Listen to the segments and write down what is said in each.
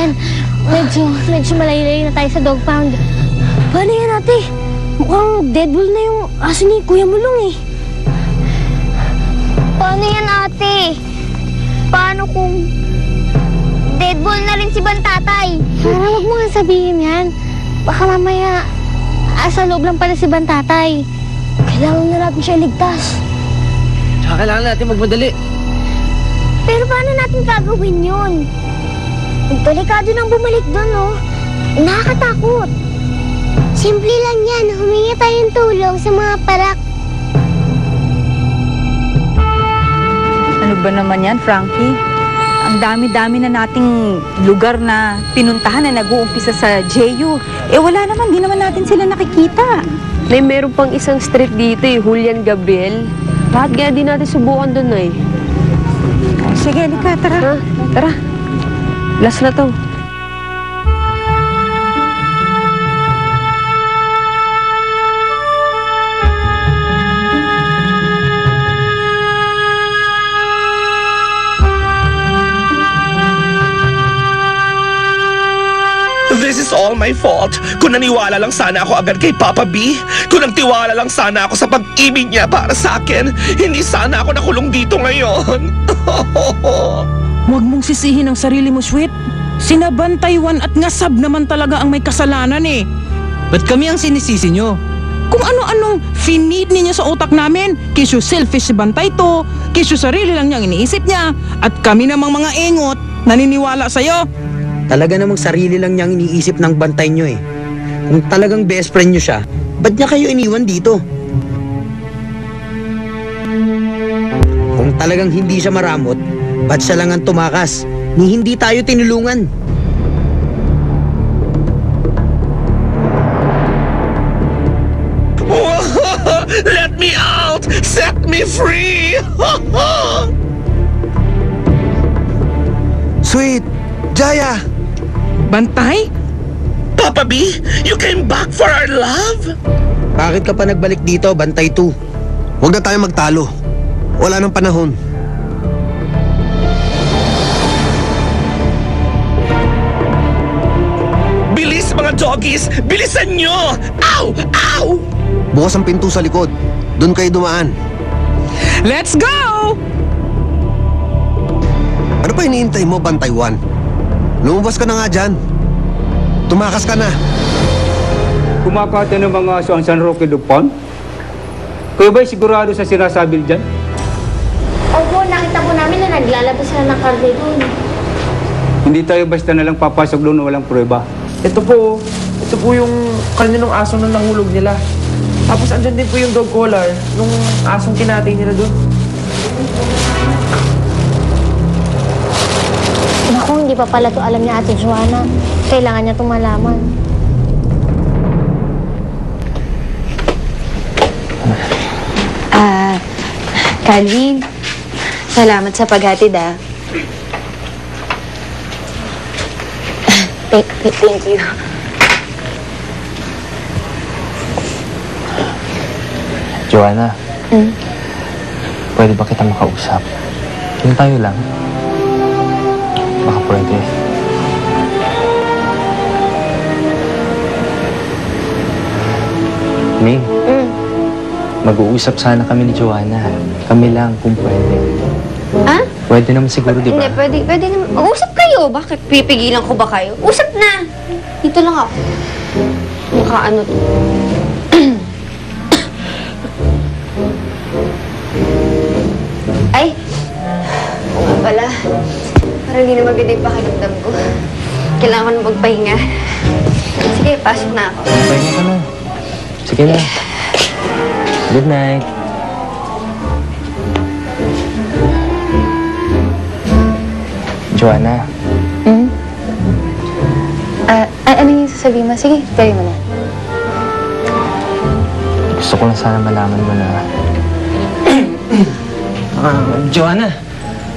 yan. Medyo malayo-layo na tayo sa dog pound. Paano yan, ate? Mukhang deadball na yung aso ni Kuya Mulong eh. Paano yan, ate? Paano kung deadball na rin si Bantatay? Huwag mo nga sabihin yan. Baka mamaya asa loob lang pala si Bantatay. Kailangan na natin siya iligtas. Tsaka kailangan natin magmadali. Pero paano natin gagawin yun? Ang delikado nang bumalik doon, no? Nakakatakot. Simple lang yan. Humingi tayong tulong sa mga parak. Ano ba naman yan, Frankie? Ang dami-dami na nating lugar na pinuntahan na nag-uumpisa sa JU. Eh wala naman, di naman natin sila nakikita. Nay, meron pang isang street dito Julian Gabriel. Bakit kaya di natin subukan doon, Nay? Sige, halika, tara. Ha? Tara. Last na to. This is all my fault. Kung naniwala lang sana ako agad kay Papa B, kung nagtiwala lang sana ako sa pag-ibig niya para sa akin, hindi sana ako nakulong dito ngayon. Huwag mong sisihin ang sarili mo, Sweet. Sinabantay Juan at Ngasab naman talaga ang may kasalanan eh. Ba't kami ang sinisisi nyo? Kung ano-anong finid ninyo sa utak namin, kisyo selfish si Bantay to, kisyo sarili lang niyang iniisip niya, at kami namang mga engot naniniwala sa'yo. Talaga namang sarili lang niyang iniisip ng bantay nyo eh. Kung talagang best friend nyo siya, ba't niya kayo iniwan dito? Kung talagang hindi siya maramot, ba't siya lang ang tumakas? Ni hindi tayo tinulungan. Let me out! Set me free! Sweet! Jaya! Bantay? Papa B, you came back for our love? Bakit ka pa nagbalik dito, Bantay 2? Huwag na tayo magtalo. Wala nang panahon. Bilis mga doggies! Bilisan nyo! Ow! Ow! Bukas ang pinto sa likod. Doon kayo dumaan. Let's go! Ano pa iniintay mo, Bantay 1? Lumabas ka na nga dyan. Tumakas ka na. Kumakata ng mga aso ang San Roque du Pont? Kayo ba'y sigurado sa sinasabi dyan? Opo, nakita po namin na naglalabas sila ng karne doon. Hindi tayo basta nalang papasok doon na walang prueba. Ito po yung karne ng aso na nahulog nila. Tapos andyan din po yung dog collar nung asong kinatay nila doon. Naku, hindi pa pala to alam ni Ate Joanna. Kailangan niya itong malaman. Calvin, salamat sa paghatid ah. Thank you. Joanna, pwede ba kita makausap? Yung tayo lang. Baka pwede. Ming, mag-uusap sana kami ni Joanna. Kami lang kung pwede. Ha? Pwede naman siguro, di ba? Hindi, pwede naman. Mag-usap kayo. Bakit pipigilan ko ba kayo? Usap na! Dito lang ako. Mukha ano to. Ay! Oo nga pala. Parang hindi na maganda yung pakiramdam ko. Kailangan ko na magpahinga. Sige, pasok na ako. Pahinga ka na. Sige na. Good night. Joanna. Ano yung sasabihin mo? Sige, gawin mo na. Gusto ko lang sana malaman mo na... Joanna,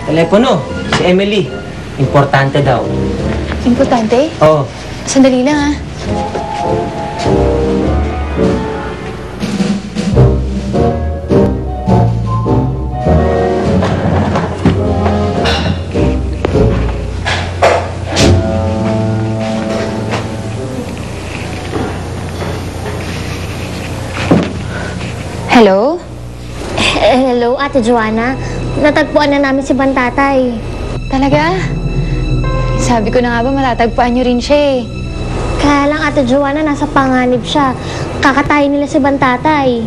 telepono. Si Emily. Importante daw. Importante? Oo. Sandali lang ah. Hello? Hello, Ate Joanna. Natagpuan na namin si Bantatay. Talaga? Sabi ko na nga ba matatagpuan niyo rin siya eh. Kaya lang, Ate Joanna, nasa panganib siya. Kakatayin nila si Bantatay.